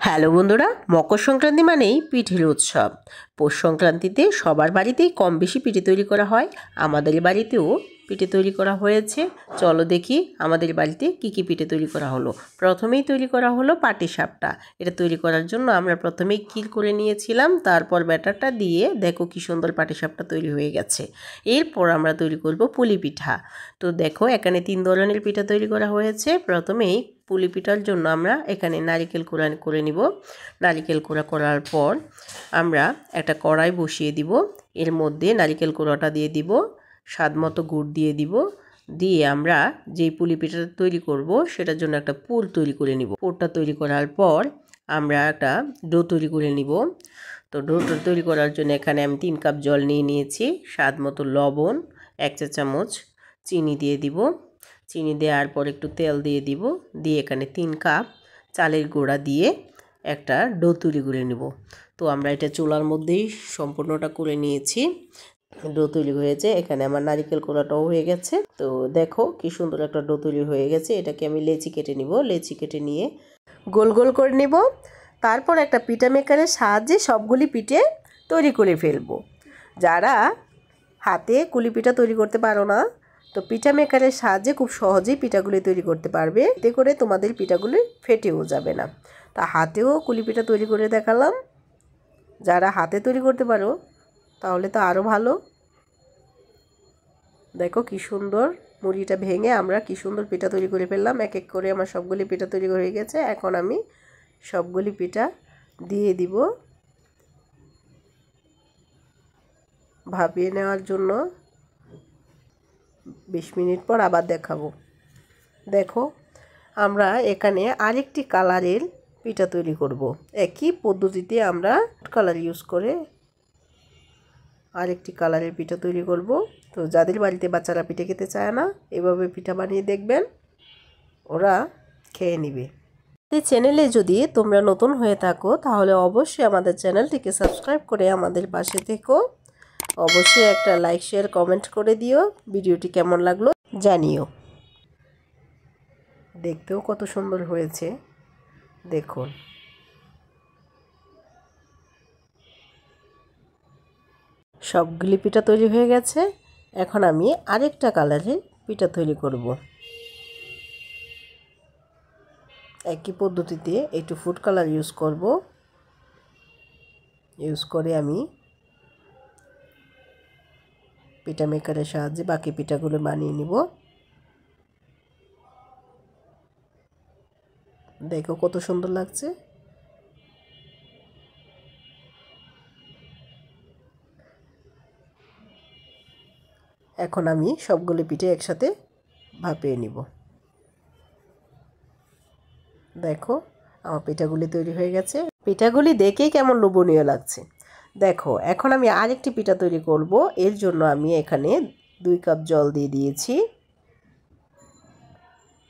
Hello বন্ধুরা, মকর সংক্রান্তি মানেই পিঠের উৎসব। পৌষ সংক্রান্তিতে সবার বাড়িতেই কম বেশি পিঠে তৈরি করা হয়। আমাদের বাড়িতেও পিঠে তৈরি করা হয়েছে। চলো দেখি আমাদের বাড়িতে কি কি পিঠে তৈরি করা হলো। প্রথমেই তৈরি করা হলো পাটিসাপটা। এটা তৈরি করার জন্য আমরা প্রথমেই ক্ষীর করে নিয়েছিলাম, তারপর ব্যাটারটা দিয়ে দেখো কি সুন্দর পাটিসাপটা তৈরি হয়ে গেছে। এরপর আমরা তৈরি করব পুলি পিঠা। তো দেখো এখানে 3 ধরনের পিঠা তৈরি করা হয়েছে। প্রথমেই পুলি পিঠার জন্য আমরা এখানে নারিকেল কোড়া করে নিব। নারিকেল কোড়া করার পর আমরা একটা কড়াই বসিয়ে দিব। এর মধ্যে নারিকেল কোড়াটা দিয়ে দিব, স্বাদ মতো গুড় দিয়ে দিব। দিয়ে আমরা যেই পুলি পিঠাটা তৈরি করব সেটার জন্য একটা পুর তৈরি করে নিব। পুরটা তৈরি করার পর আমরা একটা ডো তৈরি করে নিব। তো ডোটা তৈরি করার জন্য এখানে আমি 3 কাপ জল নিয়ে নিয়েছি, স্বাদ মতো লবণ, 1 চা চামচ চিনি দিয়ে দিব। চিনি দেওয়ার পর একটু তেল দিয়ে দিব। দিয়ে এখানে 3 কাপ চালের গুঁড়া দিয়ে একটা ডো তৈরি করে নেব। তো আমরা এটা চুলার মধ্যেই সম্পূর্ণটা করে নিয়েছি। ডো তৈরি হয়েছে। এখানে আমার নারিকেল কোড়াটাও হয়ে গেছে। তো দেখো কি সুন্দর একটা ডো তৈরি হয়ে গেছে। এটাকে আমি লেচি কেটে নিব। লেচি কেটে নিয়ে গোল গোল করে নিব। তারপর একটা পিঠা মেকারের সাহায্যে সবগুলি পিঠে তৈরি করে ফেলবো। যারা হাতে কুলি পিঠা তৈরি করতে পারো না, তো পিঠা মেকারের সাহায্যে খুব সহজেই পিঠাগুলি তৈরি করতে পারবে। এতে করে তোমাদের পিঠাগুলি ফেটেও যাবে না। তা হাতেও কুলি পিঠা তৈরি করে দেখালাম। যারা হাতে তৈরি করতে পারো তাহলে তো আরও ভালো। দেখো কি সুন্দর মুড়িটা ভেঙে আমরা কি সুন্দর পিঠা তৈরি করে ফেললাম। এক এক করে আমার সবগুলি পিঠা তৈরি হয়ে গেছে। এখন আমি সবগুলি পিঠা দিয়ে দিব ভাপিয়ে নেওয়ার জন্য। 20 মিনিট পর আবার দেখাবো। দেখো আমরা এখানে আরেকটি কালারের পিঠা তৈরি করব। একই পদ্ধতিতে আমরা কালার ইউজ করে আরেকটি কালারের পিঠা তৈরি করব। তো যাদের বাড়িতে বাচ্চারা পিঠে খেতে চায় না, এভাবে পিঠা বানিয়ে দেখবেন, ওরা খেয়ে নেবে। এই চ্যানেলে যদি তোমরা নতুন হয়ে থাকো তাহলে অবশ্যই আমাদের চ্যানেলটিকে সাবস্ক্রাইব করে আমাদের পাশে থেকো। অবশ্যই একটা লাইক শেয়ার কমেন্ট করে দিও। ভিডিওটি কেমন লাগলো জানিও। দেখতেও কত সুন্দর হয়েছে দেখুন। সবগুলি পিঠা তৈরি হয়ে গেছে। এখন আমি আরেকটা কালারের পিঠা তৈরি করব। একই পদ্ধতিতে একটু ফুড কালার ইউজ করব। ইউজ করে আমি পিঠা মেকারের সাহায্যে বাকি পিঠাগুলো বানিয়ে নিব। দেখো কত সুন্দর লাগছে। এখন আমি সবগুলো পিঠে একসাথে ভাপিয়ে নিব। দেখো আমার পিঠাগুলি তৈরি হয়ে গেছে। পিঠাগুলি দেখেই কেমন লোভনীয় লাগছে। দেখো এখন আমি আরেকটি পিঠা তৈরি করব। এর জন্য আমি এখানে 2 কাপ জল দিয়ে দিয়েছি,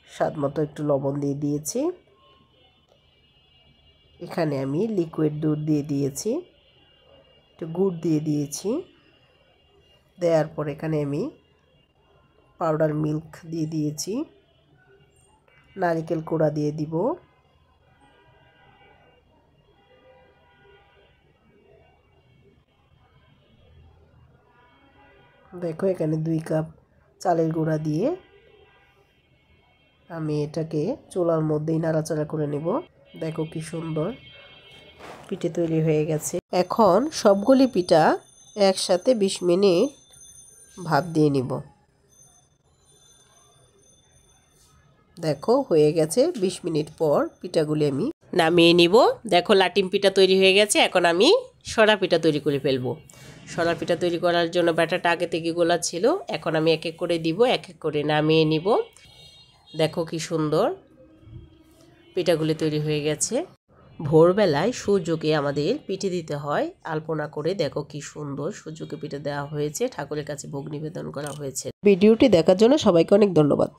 স্বাদ মতো একটু লবণ দিয়ে দিয়েছি। এখানে আমি লিকুইড দুধ দিয়ে দিয়েছি, একটু গুড় দিয়ে দিয়েছি। দেওয়ার পর এখানে আমি পাউডার মিল্ক দিয়ে দিয়েছি, নারিকেল কোড়া দিয়ে দিব। দেখো এখানে 2 কাপ চালের গুঁড়া দিয়ে আমি এটাকে চুলার মধ্যেই নাড়াচাড়া করে নেব। দেখো কি সুন্দর পিঠে তৈরি হয়ে গেছে। এখন সবগুলি পিঠা একসাথে 20 মিনিট ভাপ দিয়ে নিব। দেখো হয়ে গেছে। 20 মিনিট পর পিঠাগুলি আমি নামিয়ে নিব। দেখো লাটিম পিঠা তৈরি হয়ে গেছে। এখন আমি সরা পিঠা তৈরি করে ফেলবো। সরা পিঠা তৈরি করার জন্য ব্যাটারটা আগে থেকে গোলা ছিল। এখন আমি এক এক করে দিব, এক এক করে নামিয়ে নিব। দেখো কি সুন্দর পিঠাগুলি তৈরি হয়ে গেছে। ভোরবেলায় সূর্যকে আমাদের পিঠে দিতে হয় আলপনা করে। দেখো কি সুন্দর সূর্যকে পিঠে দেওয়া হয়েছে, ঠাকুরের কাছে ভোগ নিবেদন করা হয়েছে। ভিডিওটি দেখার জন্য সবাইকে অনেক ধন্যবাদ।